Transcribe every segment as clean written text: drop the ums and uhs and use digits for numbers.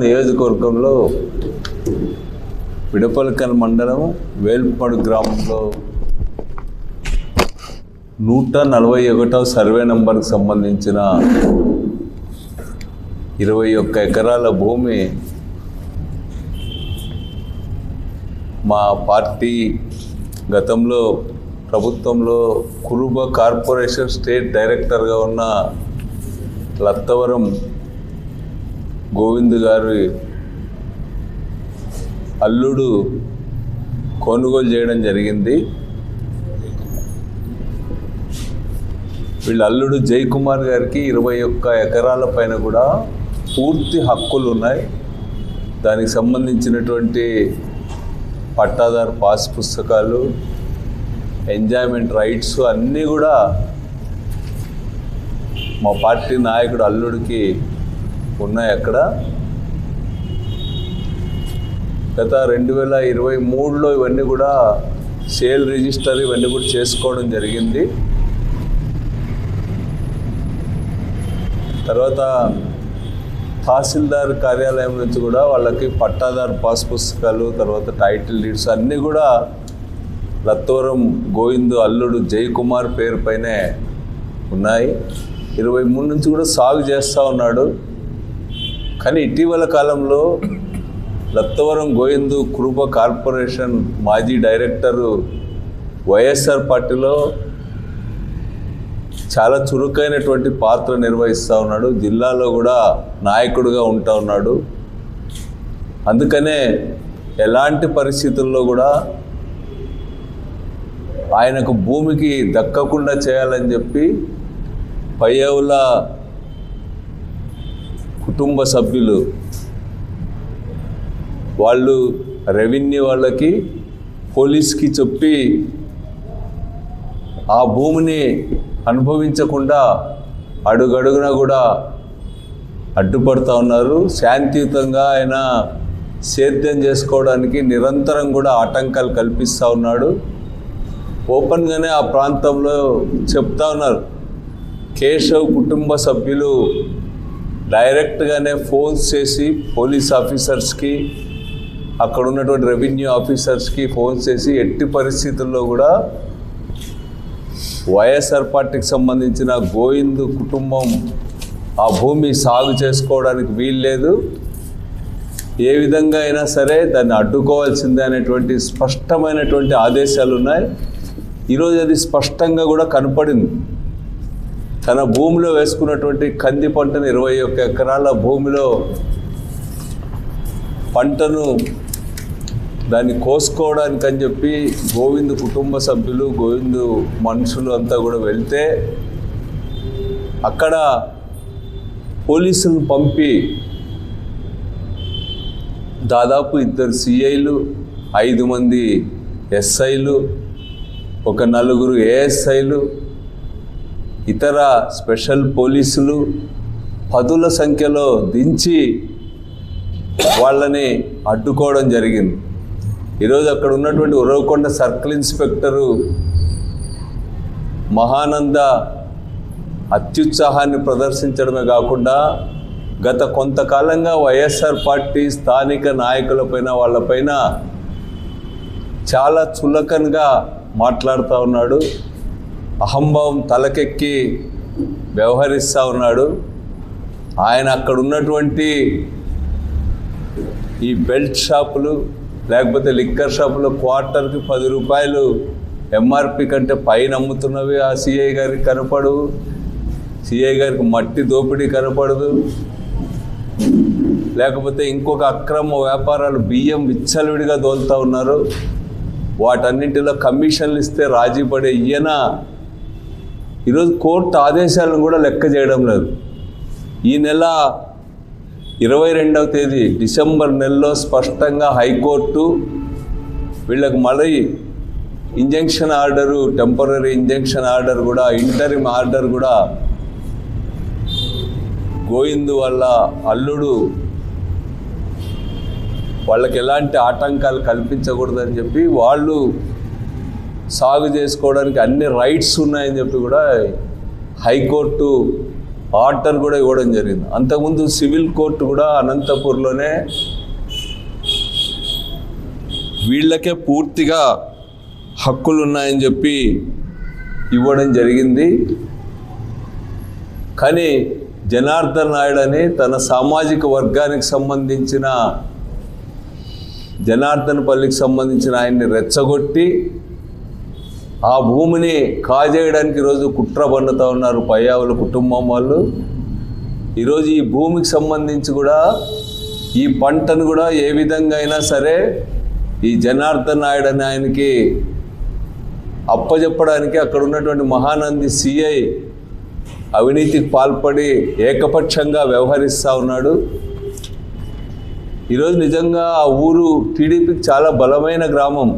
నియోజకవర్గంలో పిడపల్కల్ మండలం వేల్పాడు గ్రామంలో 141వ సర్వే నంబర్కి సంబంధించిన 21 ఎకరాల భూమి మా పార్టీ గతంలో ప్రభుత్వంలో కురుబ కార్పొరేషన్ స్టేట్ డైరెక్టర్గా ఉన్న లత్తవరం గోవింద్ గారి అల్లుడు కొనుగోలు చేయడం జరిగింది. వీళ్ళ అల్లుడు జయకుమార్ గారికి 21 ఎకరాల పైన కూడా పూర్తి హక్కులు ఉన్నాయి. దానికి సంబంధించినటువంటి పట్టాదారు పాస్ పుస్తకాలు, ఎంజాయ్మెంట్ రైట్స్ అన్నీ కూడా మా పార్టీ నాయకుడు అల్లుడికి ఉన్నాయి. అక్కడ గత 2023లో ఇవన్నీ కూడా సేల్ రిజిస్టర్ ఇవన్నీ కూడా చేసుకోవడం జరిగింది. తర్వాత తహసీల్దార్ కార్యాలయం నుంచి కూడా వాళ్ళకి పట్టాదారు పాస్ పుస్తకాలు, తర్వాత టైటిల్ డీడ్స్ అన్నీ కూడా లత్తవరం గోవింద్ అల్లుడు జయకుమార్ పేరు పైనే ఉన్నాయి. 23 నుంచి కూడా సాగు చేస్తూ ఉన్నాడు. కానీ ఇటీవల కాలంలో లత్తవరం గోవింద్ కురుబ కార్పొరేషన్ మాజీ డైరెక్టరు వైఎస్ఆర్ పార్టీలో చాలా చురుకైనటువంటి పాత్ర నిర్వహిస్తూ ఉన్నాడు. జిల్లాలో కూడా నాయకుడిగా ఉంటా ఉన్నాడు. అందుకనే ఎలాంటి పరిస్థితుల్లో కూడా ఆయనకు భూమికి దక్కకుండా చేయాలని చెప్పి పయ్యవుల కుటుంబ సభ్యులు వాళ్ళు రెవెన్యూ వాళ్ళకి, పోలీస్కి చెప్పి ఆ భూమిని అనుభవించకుండా అడుగడుగునా కూడా అడ్డుపడుతూ ఉన్నారు. శాంతియుతంగా ఆయన సేద్యం చేసుకోవడానికి నిరంతరం కూడా ఆటంకాలు కల్పిస్తూ ఉన్నాడు. ఓపెన్గానే ఆ ప్రాంతంలో చెప్తా ఉన్నారు. కేశవ్ కుటుంబ సభ్యులు డైరెక్ట్గానే ఫోన్స్ చేసి పోలీస్ ఆఫీసర్స్కి, అక్కడ ఉన్నటువంటి రెవెన్యూ ఆఫీసర్స్కి ఫోన్ చేసి ఎట్టి పరిస్థితుల్లో కూడా వైఎస్ఆర్ పార్టీకి సంబంధించిన గోవింద్ కుటుంబం ఆ భూమి సాగు చేసుకోవడానికి వీల్లేదు, ఏ విధంగా అయినా సరే దాన్ని అడ్డుకోవాల్సిందే అనేటువంటి స్పష్టమైనటువంటి ఆదేశాలు ఉన్నాయి. ఈరోజు అది స్పష్టంగా కూడా కనపడింది. తన భూమిలో వేసుకున్నటువంటి కంది పంటను 21 ఎకరాల భూమిలో పంటను దాన్ని కోసుకోవడానికి అని చెప్పి గోవింద్ కుటుంబ సభ్యులు, గోవింద్ మనుషులు అంతా కూడా వెళ్తే అక్కడ పోలీసులను పంపి దాదాపు 2 సిఐలు, 5 మంది ఎస్ఐలు, ఒక 4 ఏఎస్ఐలు, ఇతర స్పెషల్ పోలీసులు 10ల సంఖ్యలో దించి వాళ్ళని అడ్డుకోవడం జరిగింది. ఈరోజు అక్కడ ఉన్నటువంటి ఉరవకొండ సర్కిల్ ఇన్స్పెక్టరు మహానంద అత్యుత్సాహాన్ని ప్రదర్శించడమే కాకుండా గత కొంతకాలంగా వైఎస్ఆర్ పార్టీ స్థానిక నాయకులపైన వాళ్ళపైన చాలా చులకనగా మాట్లాడుతూ ఉన్నాడు. అహంభావం తలకెక్కి వ్యవహరిస్తూ ఉన్నాడు. ఆయన అక్కడ ఉన్నటువంటి ఈ బెల్ట్ షాపులు లేకపోతే లిక్కర్ షాపులో క్వార్టర్కి 10 రూపాయలు ఎంఆర్పి కంటే పైన అమ్ముతున్నవి ఆ సిఐ గారికి కనపడు. సిఐ గారికి మట్టి దోపిడీ కనపడదు. లేకపోతే ఇంకొక అక్రమ వ్యాపారాలు బియ్యం విచ్చలవిడిగా దోలుతూ ఉన్నారు. వాటన్నింటిలో కమిషన్లు ఇస్తే రాజీ పడే ఈయన ఈరోజు కోర్టు ఆదేశాలను కూడా లెక్క చేయడం లేదు. ఈ నెల 22వ తేదీ డిసెంబర్ నెలలో స్పష్టంగా హైకోర్టు వీళ్ళకి మళ్ళీ injunction order, temporary injunction order కూడా, ఇంటరిమ్ ఆర్డర్ కూడా గోవింద్ వాళ్ళ అల్లుడు వాళ్ళకి ఎలాంటి ఆటంకాలు కల్పించకూడదని చెప్పి వాళ్ళు సాగు చేసుకోవడానికి అన్ని రైట్స్ ఉన్నాయని చెప్పి కూడా హైకోర్టు ఆర్డర్ కూడా ఇవ్వడం జరిగింది. అంతకుముందు సివిల్ కోర్టు కూడా అనంతపూర్లోనే వీళ్ళకే పూర్తిగా హక్కులు ఉన్నాయని చెప్పి ఇవ్వడం జరిగింది. కానీ జనార్దన్ నాయుడు అని తన సామాజిక వర్గానికి సంబంధించిన జనార్దన్పల్లికి సంబంధించిన ఆయన్ని రెచ్చగొట్టి ఆ భూమిని కాజేయడానికి ఈరోజు కుట్ర పన్నుతూ ఉన్నారు పయ్యావుల కుటుంబం వాళ్ళు. ఈరోజు ఈ భూమికి సంబంధించి కూడా ఈ పంటను కూడా ఏ విధంగా అయినా సరే ఈ జనార్దన్ నాయుడు అని ఆయనకి అప్పచెప్పడానికి అక్కడ ఉన్నటువంటి మహానంది సిఐ అవినీతికి పాల్పడి ఏకపక్షంగా వ్యవహరిస్తూ ఉన్నాడు. ఈరోజు నిజంగా ఆ ఊరు టీడీపీకి చాలా బలమైన గ్రామం.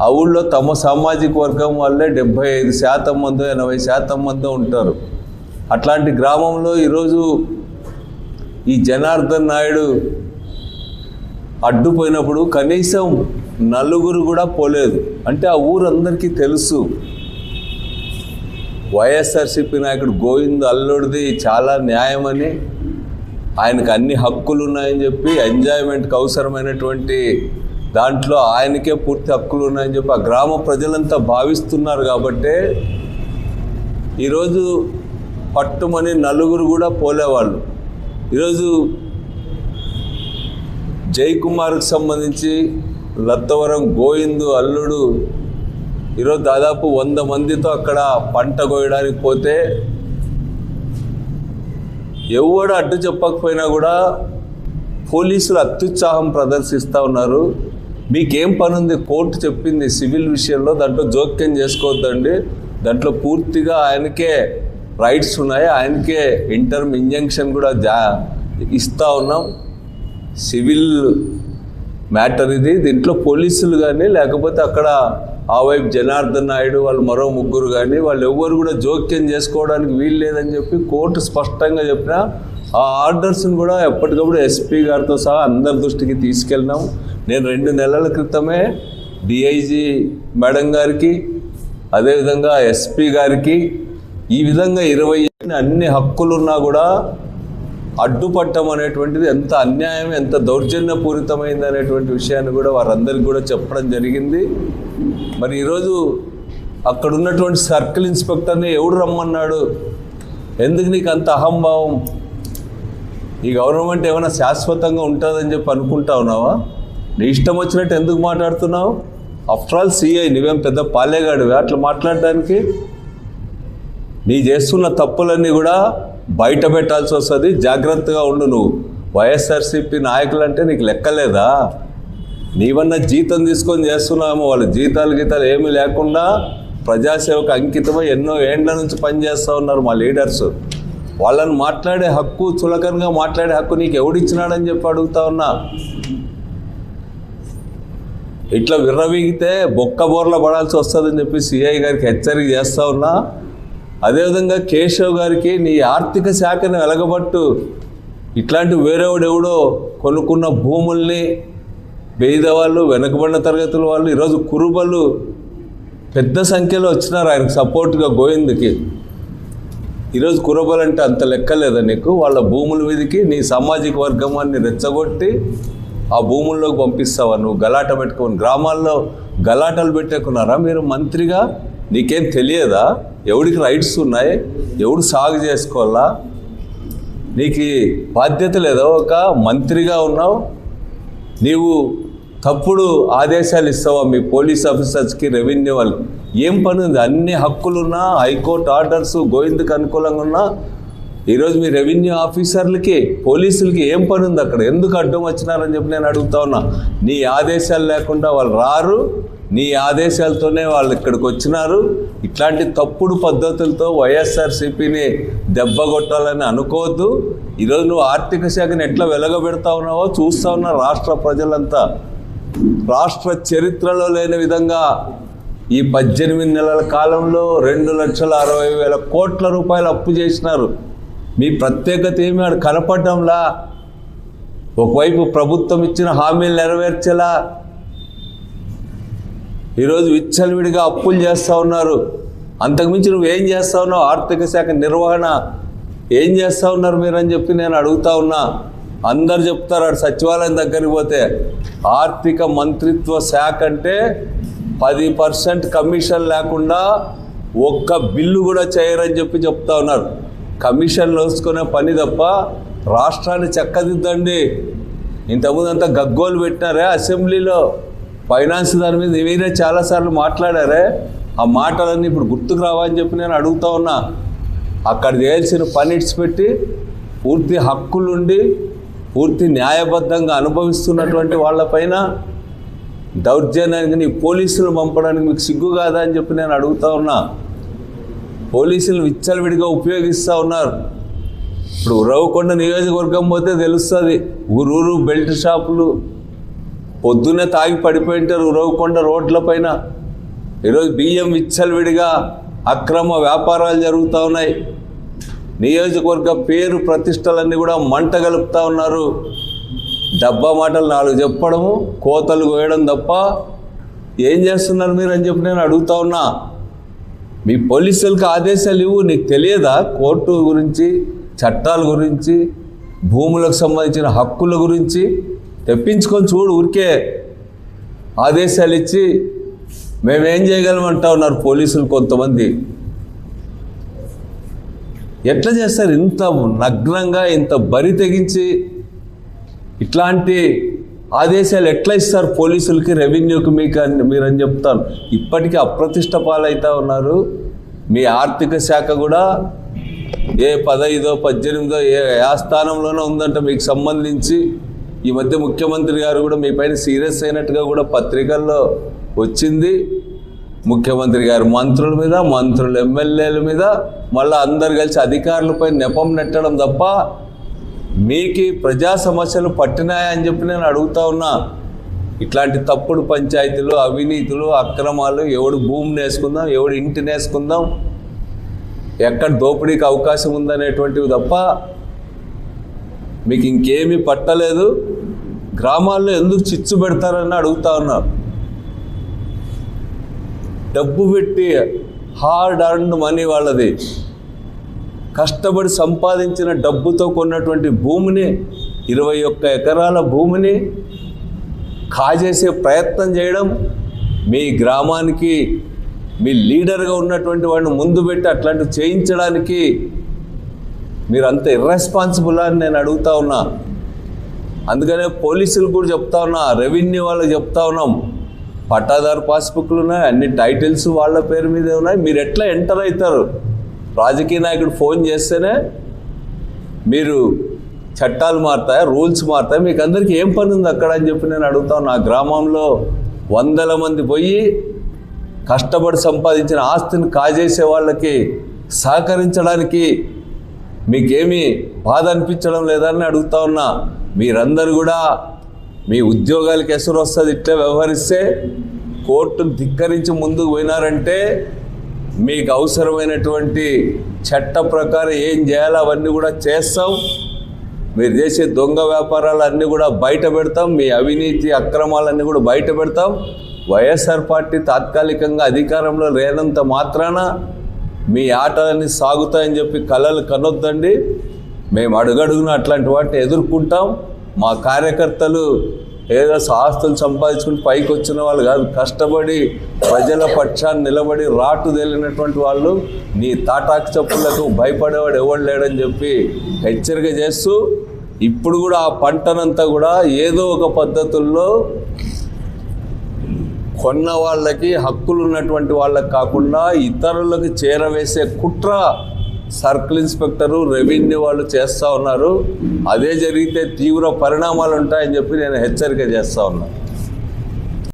ఆ ఊళ్ళో తమ సామాజిక వర్గం వాళ్ళే 75% మందో 80% మందో ఉంటారు. అట్లాంటి గ్రామంలో ఈరోజు ఈ జనార్దన్ నాయుడు అడ్డుపోయినప్పుడు కనీసం నలుగురు కూడా పోలేదు. అంటే ఆ ఊరందరికీ తెలుసు వైఎస్ఆర్సీపీ నాయకుడు గోవింద్ అల్లుడిది చాలా న్యాయమని, ఆయనకు అన్ని హక్కులు ఉన్నాయని చెప్పి, ఎంజాయ్మెంట్కి అవసరమైనటువంటి దాంట్లో ఆయనకే పూర్తి హక్కులు ఉన్నాయని చెప్పి ఆ గ్రామ ప్రజలంతా భావిస్తున్నారు. కాబట్టి ఈరోజు పట్టుమని నలుగురు కూడా పోలేవాళ్ళు. ఈరోజు జయకుమార్కి సంబంధించి లత్తవరం గోవిందు అల్లుడు ఈరోజు దాదాపు 100 మందితో అక్కడ పంట కోయడానికి పోతే ఎవడు అడ్డు చెప్పకపోయినా కూడా పోలీసులు అత్యుత్సాహం ప్రదర్శిస్తూ ఉన్నారు. మీకేం పని ఉంది? కోర్టు చెప్పింది సివిల్ విషయంలో, దాంట్లో జోక్యం చేసుకోవద్దండి, దాంట్లో పూర్తిగా ఆయనకే రైట్స్ ఉన్నాయి, ఆయనకే ఇంటర్మ్ ఇంజంక్షన్ కూడా ఇస్తూ ఉన్నాం. సివిల్ మ్యాటర్ ఇది, దీంట్లో పోలీసులు కానీ లేకపోతే అక్కడ ఆ వైపు జనార్దన్ నాయుడు వాళ్ళు మరో ముగ్గురు కానీ వాళ్ళు ఎవ్వరు కూడా జోక్యం చేసుకోవడానికి వీలు లేదని చెప్పి కోర్టు స్పష్టంగా చెప్పిన ఆ ఆర్డర్స్ని కూడా ఎప్పటికప్పుడు ఎస్పీ గారితో సహా అందరి దృష్టికి తీసుకెళ్ళినాం. నేను 2 నెలల క్రితమే డిఐజీ మేడం గారికి అదేవిధంగా ఎస్పీ గారికి ఈ విధంగా 20 అన్ని హక్కులున్నా కూడా అడ్డుపట్టం అనేటువంటిది ఎంత అన్యాయం, ఎంత దౌర్జన్యపూరితమైంది అనేటువంటి విషయాన్ని కూడా వారందరికీ కూడా చెప్పడం జరిగింది. మరి ఈరోజు అక్కడ ఉన్నటువంటి సర్కిల్ ఇన్స్పెక్టర్ని ఎవడు రమ్మన్నాడు? ఎందుకు నీకు అంత అహంభావం? ఈ గవర్నమెంట్ ఏమైనా శాశ్వతంగా ఉంటుందని చెప్పి అనుకుంటా ఉన్నావా? నీ ఇష్టం వచ్చినట్టు ఎందుకు మాట్లాడుతున్నావు? ఆఫ్టర్ ఆల్ సిఐ, నువ్వేం పెద్ద పాలేగాడివే అట్లా మాట్లాడడానికి? నీ చేస్తున్న తప్పులన్నీ కూడా బయట పెట్టాల్సి వస్తుంది, జాగ్రత్తగా ఉండు. నువ్వు వైఎస్ఆర్సీపీ నాయకులంటే నీకు లెక్కలేదా? నీవన్నా జీతం తీసుకొని చేస్తున్నామో, వాళ్ళు జీతాలు ఏమీ లేకుండా ప్రజాసేవకు అంకితమై ఎన్నో ఏండ్ల నుంచి పనిచేస్తూ ఉన్నారు మా లీడర్స్. వాళ్ళని మాట్లాడే హక్కు, చులకనగా మాట్లాడే హక్కు నీకు ఎవడిచ్చినాడని చెప్పి అడుగుతా ఉన్నా. ఇట్లా విర్రవీగితే బొక్కబోర్ల పడాల్సి వస్తుందని చెప్పి సిఐ గారికి హెచ్చరిక చేస్తూ ఉన్నా. అదేవిధంగా కేశవ్ గారికి నీ ఆర్థిక శాఖను వెలగబట్టు, ఇట్లాంటి వేరేవాడెవడో కొనుక్కున్న భూముల్ని పేదవాళ్ళు, వెనుకబడిన తరగతుల వాళ్ళు, ఈరోజు కురుబలు పెద్ద సంఖ్యలో వచ్చినారు ఆయనకు సపోర్ట్గా గోవింద్కి. ఈరోజు కురుబలు అంటే అంత లెక్కలేదా నీకు? వాళ్ళ భూముల మీదకి నీ సామాజిక వర్గాన్ని రెచ్చగొట్టి ఆ భూముల్లోకి పంపిస్తావా? నువ్వు గలాట పెట్టుకోని గ్రామాల్లో గలాటలు పెట్టేకున్నారా మీరు మంత్రిగా? నీకేం తెలియదా ఎవడికి రైట్స్ ఉన్నాయి, ఎవడు సాగు చేసుకోవాలా? నీకు బాధ్యత లేదా? ఒక మంత్రిగా ఉన్నావు, నీవు తప్పుడు ఆదేశాలు ఇస్తావా మీ పోలీస్ ఆఫీసర్స్కి, రెవెన్యూ వాళ్ళకి? ఏం పని ఉంది? అన్ని హక్కులున్నా, హైకోర్టు ఆర్డర్స్ గోవింద్కి అనుకూలంగా ఉన్నా, ఈరోజు మీ రెవెన్యూ ఆఫీసర్లకి, పోలీసులకి ఏం పని ఉంది అక్కడ? ఎందుకు అడ్డం వచ్చినారని చెప్పి నేను అడుగుతా ఉన్నా. నీ ఆదేశాలు లేకుండా వాళ్ళు రారు, నీ ఆదేశాలతోనే వాళ్ళు ఇక్కడికి వచ్చినారు. ఇట్లాంటి తప్పుడు పద్ధతులతో వైఎస్ఆర్సీపీని దెబ్బగొట్టాలని అనుకోవద్దు. ఈరోజు నువ్వు ఆర్థిక శాఖను ఎట్లా వెలగబెడతా ఉన్నావో చూస్తూ ఉన్నా రాష్ట్ర ప్రజలంతా. రాష్ట్ర చరిత్రలో లేని విధంగా ఈ 18 నెలల కాలంలో 2,60,000 కోట్ల రూపాయలు అప్పు చేసినారు. మీ ప్రత్యేకత ఏమి ఆడ కనపడడంలా? ఒకవైపు ప్రభుత్వం ఇచ్చిన హామీలు నెరవేర్చేలా ఈరోజు విచ్చలవిడిగా అప్పులు చేస్తూ ఉన్నారు. అంతకుమించి నువ్వేం చేస్తా ఉన్నావు? ఆర్థిక శాఖ నిర్వహణ ఏం చేస్తూ ఉన్నారు మీరని చెప్పి నేను అడుగుతా ఉన్నా. అందరు చెప్తారు అటు సచివాలయం దగ్గరికి పోతే ఆర్థిక మంత్రిత్వ శాఖ అంటే 10% కమిషన్ లేకుండా ఒక్క బిల్లు కూడా చేయరని చెప్పి చెప్తా ఉన్నారు. కమిషన్లు వేసుకునే పని తప్ప రాష్ట్రాన్ని చక్కదిద్దండి. ఇంతకుముందు అంతా గగ్గోలు పెట్టినారే అసెంబ్లీలో ఫైనాన్స్ దాని మీద మీరే చాలాసార్లు మాట్లాడారే. ఆ మాటలన్నీ ఇప్పుడు గుర్తుకు రావని చెప్పి నేను అడుగుతా ఉన్నా. అక్కడ చేయాల్సిన పని ఇడిచిపెట్టి పూర్తి హక్కులుండి పూర్తి న్యాయబద్ధంగా అనుభవిస్తున్నటువంటి వాళ్ళపైన దౌర్జన్యానికి పోలీసులు పంపడానికి మీకు సిగ్గు కాదా అని చెప్పి నేను అడుగుతా ఉన్నా. పోలీసులు విచ్చలవిడిగా ఉపయోగిస్తూ ఉన్నారు. ఇప్పుడు ఉరవకొండ నియోజకవర్గం పోతే తెలుస్తుంది. ఊరూరు బెల్ట్ షాపులు పొద్దున్నే తాగి పడిపోయింటారు ఉరవకొండ రోడ్ల పైన. ఈరోజు బియ్యం విచ్చలవిడిగా అక్రమ వ్యాపారాలు జరుగుతూ ఉన్నాయి. నియోజకవర్గ పేరు ప్రతిష్టలన్నీ కూడా మంట గలుపుతూ ఉన్నారు. డబ్బా మాటలు 4 చెప్పడము, కోతలు కోయడం తప్ప ఏం చేస్తున్నారు మీరు అని చెప్పి నేను అడుగుతా ఉన్నా. మీ పోలీసులకు ఆదేశాలు ఇవ్వు. నీకు తెలియదా కోర్టు గురించి, చట్టాల గురించి, భూములకు సంబంధించిన హక్కుల గురించి? తెప్పించుకొని చూడు. ఊరికే ఆదేశాలు ఇచ్చి మేమేం చేయగలమంటా ఉన్నారు పోలీసులు కొంతమంది. ఎట్లా చేస్తారు ఇంత నగ్నంగా, ఇంత బరి తెగించి? ఇట్లాంటి ఆదేశాలు ఎట్లా ఇస్తారు పోలీసులకి, రెవెన్యూకి మీరని చెప్తాను. ఇప్పటికీ అప్రతిష్ట పాలవుతూ ఉన్నారు. మీ ఆర్థిక శాఖ కూడా ఏ 15, 18 ఏ స్థానంలోనే ఉందంట మీకు సంబంధించి. ఈ మధ్య ముఖ్యమంత్రి గారు కూడా మీ పైన సీరియస్ అయినట్టుగా కూడా పత్రికల్లో వచ్చింది. ముఖ్యమంత్రి గారు మంత్రుల మీద, మంత్రులు ఎమ్మెల్యేల మీద, మళ్ళీ అందరు కలిసి అధికారులపై నెపం నెట్టడం తప్ప మీకు ప్రజా సమస్యలు పట్టినాయా అని చెప్పి నేను అడుగుతా ఉన్నా. ఇట్లాంటి తప్పుడు పంచాయతీలు, అవినీతులు, అక్రమాలు, ఎవడు భూమిని వేసుకుందాం, ఎవడు ఇంటిని వేసుకుందాం, ఎక్కడ దోపిడీకి అవకాశం ఉందనేటువంటివి తప్ప మీకు ఇంకేమీ పట్టలేదు. గ్రామాల్లో ఎందుకు చిచ్చు పెడతారని అడుగుతా ఉన్నారు. డబ్బు పెట్టి హార్డ్ అర్న్డ్ మనీ వాళ్ళది, కష్టపడి సంపాదించిన డబ్బుతో కొన్నటువంటి భూమిని, 21 ఎకరాల భూమిని కాజేసే ప్రయత్నం చేయడం, మీ గ్రామానికి మీ లీడర్గా ఉన్నటువంటి వాడిని ముందు పెట్టి అట్లాంటివి చేయించడానికి మీరంత ఇర్రెస్పాన్సిబుల్ అని నేను అడుగుతా ఉన్నా. అందుకనే పోలీసులు కూడా చెప్తా ఉన్నా, రెవెన్యూ వాళ్ళకి చెప్తా ఉన్నాం, పట్టాదారు పాస్బుక్లు ఉన్నాయి, అన్ని టైటిల్స్ వాళ్ళ పేరు మీదే ఉన్నాయి. మీరు ఎట్లా ఎంటర్ అవుతారు? రాజకీయ నాయకుడు ఫోన్ చేస్తేనే మీరు చట్టాలు మారుతాయి, రూల్స్ మారుతాయి, మీకు అందరికీ ఏం పని ఉంది అక్కడ అని చెప్పి నేను అడుగుతాను. నా గ్రామంలో 100 మంది పోయి కష్టపడి సంపాదించిన ఆస్తిని కాజేసే వాళ్ళకి సహకరించడానికి మీకేమీ బాధ అనిపించడం లేదని అడుగుతా ఉన్నా. మీరందరూ కూడా మీ ఉద్యోగాలకు ఎసరు వస్తుంది ఇట్లా వ్యవహరిస్తే. కోర్టును ధిక్కరించి ముందుకు పోయినారంటే మీకు అవసరమైనటువంటి చట్ట ప్రకారం ఏం చేయాలో అవన్నీ కూడా చేస్తాం. మీరు చేసే దొంగ వ్యాపారాలన్నీ కూడా బయట పెడతాం, మీ అవినీతి అక్రమాలన్నీ కూడా బయట పెడతాం. వైఎస్ఆర్ పార్టీ తాత్కాలికంగా అధికారంలో లేనంత మాత్రాన మీ ఆటలన్నీ సాగుతాయని చెప్పి కలలు కనొద్దండి. మేము అడుగడుగున అట్లాంటి వాటిని ఎదుర్కొంటాం. మా కార్యకర్తలు ఏదో ఆస్తులు సంపాదించుకుని పైకి వచ్చిన వాళ్ళు కాదు, కష్టపడి ప్రజల పక్షాన్ని నిలబడి రాటు తేలినటువంటి వాళ్ళు. నీ తాటాకు చెప్పులకు భయపడేవాడు ఎవడు లేడని చెప్పి హెచ్చరిక చేస్తూ, ఇప్పుడు కూడా ఆ పంటనంతా కూడా ఏదో ఒక పద్ధతుల్లో కొన్న వాళ్ళకి, హక్కులు ఉన్నటువంటి వాళ్ళకి కాకుండా ఇతరులకు చేరవేసే కుట్ర సర్కిల్ ఇన్స్పెక్టరు, రెవెన్యూ వాళ్ళు చేస్తూ ఉన్నారు. అదే జరిగితే తీవ్ర పరిణామాలు ఉంటాయని చెప్పి నేను హెచ్చరిక చేస్తూ ఉన్నాను.